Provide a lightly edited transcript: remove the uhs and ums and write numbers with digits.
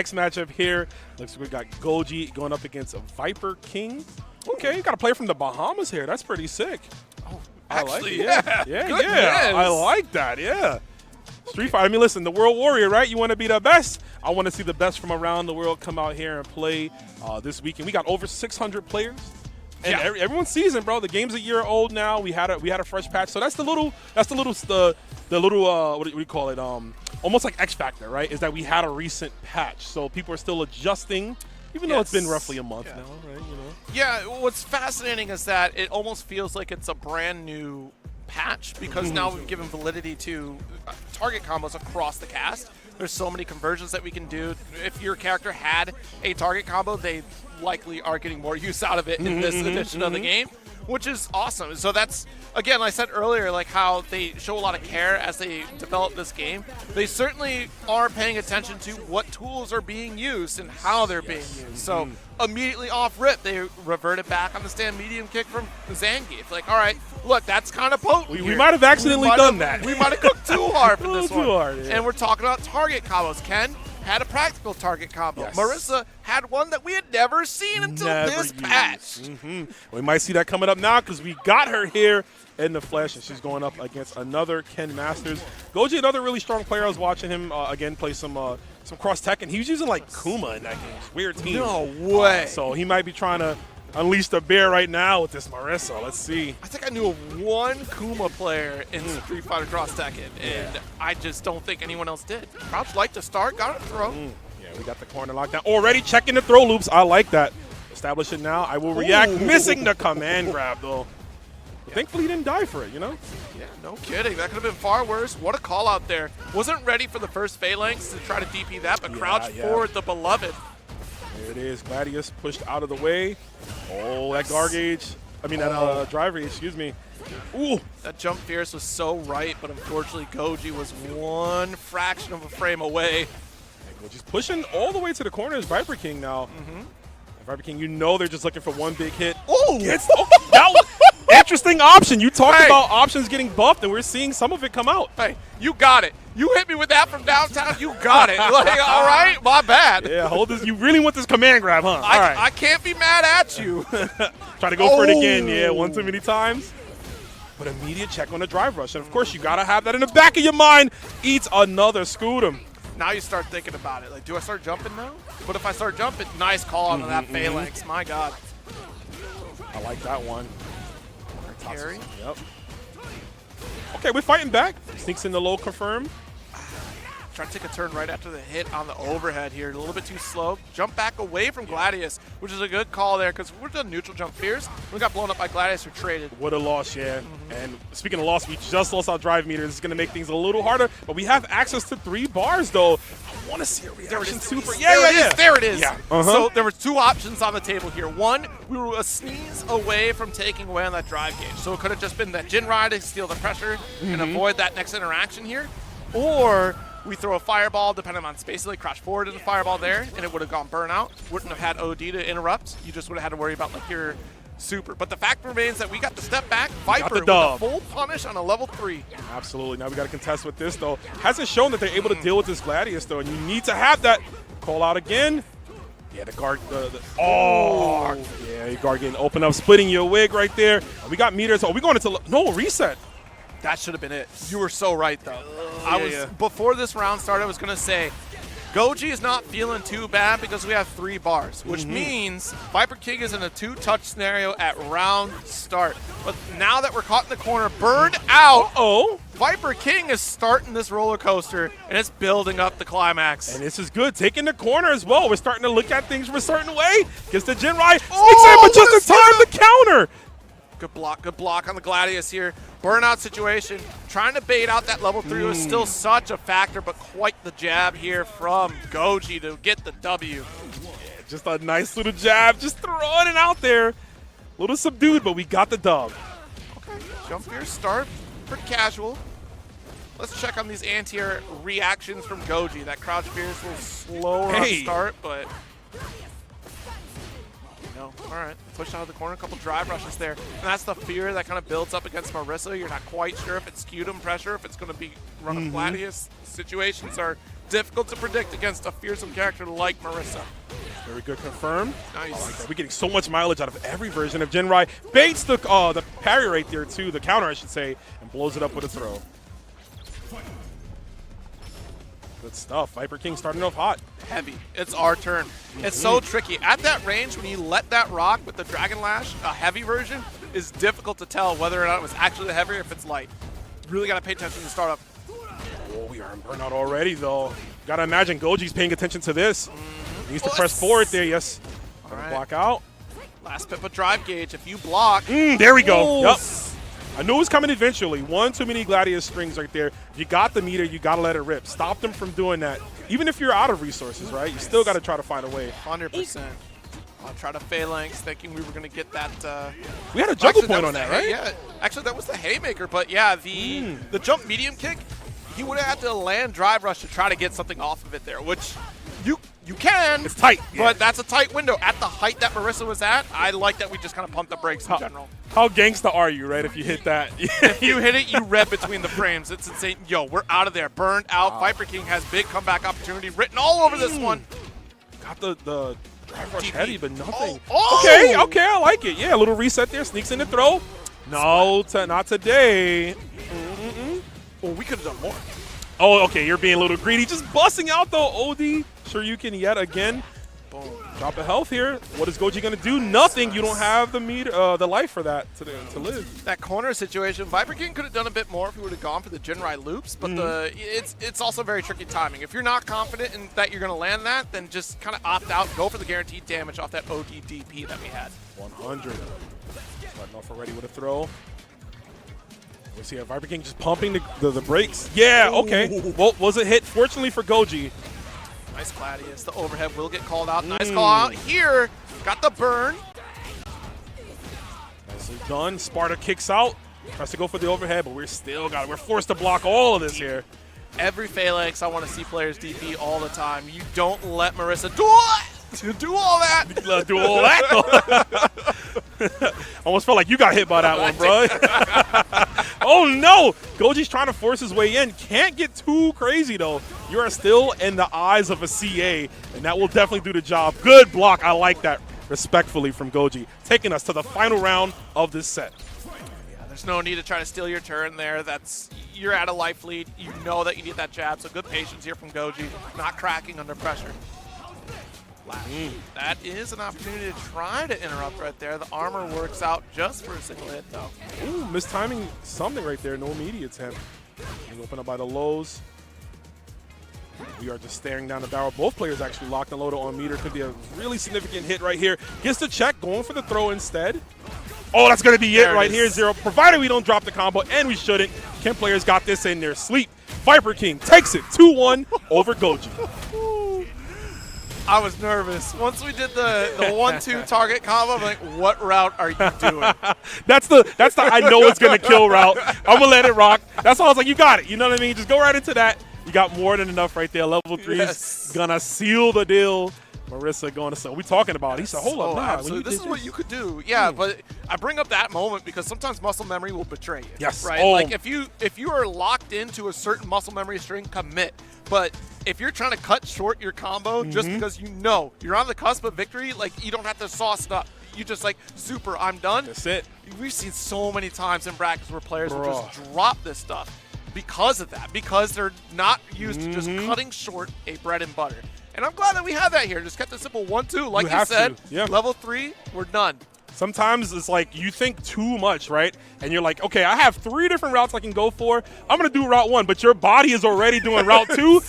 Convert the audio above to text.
Next matchup here, looks like we got Gojo going up against Viper King. Okay, you got a player from the Bahamas here. That's pretty sick. Oh, I like actually, it. yeah. Yeah. I like that. Yeah. Street Fighter. I mean, listen, the World Warrior, right? You want to be the best. I want to see the best from around the world come out here and play this weekend. We got over 600 players. And everyone's season, bro. The game's a year old now. We had a fresh patch, so that's the little what do you call it? Almost like X Factor, right? Is that we had a recent patch, so people are still adjusting, even though it's been roughly a month now, right? You know. Yeah. What's fascinating is that it almost feels like it's a brand new patch because now we've given validity to target combos across the cast. There's so many conversions that we can do. If your character had a target combo, they likely are getting more use out of it in this edition of the game, which is awesome. So that's, again, I said earlier, like how they show a lot of care as they develop this game. They certainly are paying attention to what tools are being used and how they're being used. So immediately off rip, they reverted back on the stand medium kick from Zangief. Like, all right, look, that's kind of potent. We might have accidentally done that. We might have cooked too hard for this one. Too hard, yeah. And we're talking about target combos. Ken had a practical target combo. Yes. Marissa had one that we had never seen until this patch. We might see that coming up now because we got her here in the flesh, and she's going up against another Ken Masters. Gojo, another really strong player. I was watching him again play some cross tech, and he was using like Kuma in that game. Weird team. No way. So he might be trying to unleash the bear right now with this Marissa. Let's see. I think I knew of one Kuma player in Street Fighter Cross Tekken, and I just don't think anyone else did. Crouch like to start, got a throw. Yeah, we got the corner locked down. Already checking the throw loops. I like that. Establish it now. I will react. Missing the command grab, though. But thankfully, he didn't die for it, you know? Yeah, no kidding. That could have been far worse. What a call out there. Wasn't ready for the first phalanx to try to DP that, but crouched forward the beloved. There it is. Gladius pushed out of the way. Oh, that guard gauge. I mean, that drive rage, excuse me. Ooh. That jump fierce was so right, but unfortunately Gojo was one fraction of a frame away. Gojo's pushing all the way to the corner is Viper King now. Viper King, you know they're just looking for one big hit. Oh! That was interesting option. You talked about options getting buffed, and we're seeing some of it come out. Hey, you got it. You hit me with that from downtown. You got it. Like, all right, my bad. Yeah, hold this. You really want this command grab, huh? I can't be mad at you. Try to go for it again. Yeah, one too many times. But immediate check on the drive rush. And, of course, you got to have that in the back of your mind. Eats another Scootum. Now you start thinking about it. Like, do I start jumping now? What if I start jumping? Nice call on that phalanx. My God. I like that one. Carry. Yep. Okay, we're fighting back. Sneaks in the low confirm. Trying to take a turn right after the hit on the overhead here. A little bit too slow. Jump back away from Gladius, which is a good call there because we're doing neutral jump fierce. We got blown up by Gladius or traded. What a loss, yeah. And speaking of loss, we just lost our drive meter. This is going to make things a little harder, but we have access to 3 bars, though. I want to see a reaction super. There it is. Yeah. So there were 2 options on the table here. One, we were a sneeze away from taking away on that drive gauge. So it could have just been that Jin Ride to steal the pressure and avoid that next interaction here. Or we throw a fireball, depending on space, like crash forward in the fireball there, and it would have gone burnout. Wouldn't have had OD to interrupt. You just would have had to worry about like your super. But the fact remains that we got the step back. Viper with a full punish on a level 3. Absolutely. Now we got to contest with this, though. Hasn't shown that they're able to deal with this Gladius, though, and you need to have that. Call out again. Yeah, the guard. Yeah, guard getting open up, splitting your wig right there. We got meters. Oh, we going into no reset. That should have been it. You were so right, though. Before this round started, I was going to say, Gojo is not feeling too bad because we have 3 bars, which means Viper King is in a 2-touch scenario at round start. But now that we're caught in the corner, burned out, Viper King is starting this roller coaster, and it's building up the climax. And this is good. Taking the corner as well. We're starting to look at things from a certain way. Gets the Jin Ride. Sneaks in, but just in time to counter. Good block on the Gladius here. Burnout situation. Trying to bait out that level 3 was still such a factor, but quite the jab here from Gojo to get the W. Yeah, just a nice little jab. Just throwing it out there. A little subdued, but we got the dub. Okay, jump here, start. Pretty casual. Let's check on these anti-air reactions from Gojo. That crouch fierce is a little slower on start, but all right, pushed out of the corner, a couple drive rushes there. And that's the fear that kind of builds up against Marissa. You're not quite sure if it's Scudum pressure, if it's going to be run of Gladius. Situations are difficult to predict against a fearsome character like Marissa. Very good, confirmed. Nice. I like that. We're getting so much mileage out of every version of Jinrai. Baits the parry right there too, the counter I should say, and blows it up with a throw. Good stuff. Viper King starting off hot. Heavy. It's our turn. It's so tricky. At that range, when you let that rock with the Dragon Lash, a heavy version, is difficult to tell whether or not it was actually the heavy or if it's light. You really got to pay attention to the startup. Oh, we are in burnout already, though. Got to imagine Goji's paying attention to this. He needs to press forward there, yes. All right. Block out. Last pip of drive gauge. If you block. There we go. Ooh. Yep. I knew it was coming eventually. One too many Gladius strings right there. If you got the meter, you got to let it rip. Stop them from doing that. Even if you're out of resources, right? You still got to try to find a way. 100%. I'll try to phalanx, thinking we were going to get that. We had a juggle point on that, right? Yeah. Actually, that was the haymaker. But yeah, the jump medium kick, he would have had to land drive rush to try to get something off of it there, which you can. It's tight. But that's a tight window. At the height that Marissa was at, I like that we just kind of pumped the brakes in general. How gangsta are you, right, if you hit that? If you hit it, you rev between the frames. It's insane. Yo, we're out of there. Burned out. Viper King has big comeback opportunity written all over this one. Got the drive rush heavy, but nothing. Oh. Okay, I like it. Yeah, a little reset there. Sneaks in the throw. No, not today. Well, we could have done more. Oh, okay, you're being a little greedy. Just busting out, though, OD. Sure you can yet again. Boom. Drop a health here. What is Goji going to do? Nothing. You don't have the meter, the life for that to live. That corner situation, Viper King could have done a bit more if he would have gone for the Jinrai loops, but it's also very tricky timing. If you're not confident in that you're going to land that, then just kind of opt out, go for the guaranteed damage off that ODDP that we had. 100. Starting off already with a throw. We see Viper King just pumping the brakes. Yeah, okay. Well, was a hit, fortunately for Goji. Nice Gladius. The overhead will get called out. Nice call out here. Got the burn. Nicely done. Sparta kicks out. Tries to go for the overhead, but we're forced to block all of this here. Every phalanx, I want to see players DP all the time. You don't let Marissa do all that. Do all that. Almost felt like you got hit by that one, bro. Oh no! Goji's trying to force his way in. Can't get too crazy though. You are still in the eyes of a CA, and that will definitely do the job. Good block. I like that. Respectfully from Goji, taking us to the final round of this set. Yeah, there's no need to try to steal your turn there. You're at a life lead. You know that you need that jab, so good patience here from Goji. Not cracking under pressure. That is an opportunity to try to interrupt right there. The armor works out just for a single hit, though. Ooh, mistiming something right there. No immediate attempt. Being opened up by the lows. We are just staring down the barrel. Both players actually locked and loaded on meter. Could be a really significant hit right here. Gets the check, going for the throw instead. Oh, that's going to be it right here, Zero. Provided we don't drop the combo, and we shouldn't. Ken players got this in their sleep. Viper King takes it 2-1 over Goji. I was nervous. Once we did the 1-2 target combo, I'm like, what route are you doing? That's the I know it's going to kill route. I'm going to let it rock. That's why I was like, you got it. You know what I mean? Just go right into that. You got more than enough right there. Level 3 is going to seal the deal. Marissa going to say, we talking about it. He said, hold up. Nah, absolutely. This is what you could do. Yeah, but I bring up that moment because sometimes muscle memory will betray you. Yes. Right? Like if you are locked into a certain muscle memory string, commit. But if you're trying to cut short your combo just because you know you're on the cusp of victory, like you don't have to sauce it up. You just like, super, I'm done. That's it. We've seen so many times in brackets where players will just drop this stuff because of that, because they're not used to just cutting short a bread and butter. And I'm glad that we have that here. Just kept the simple 1-2. Like you said, level 3, we're done. Sometimes it's like you think too much, right? And you're like, okay, I have 3 different routes I can go for. I'm going to do route 1, but your body is already doing route 2.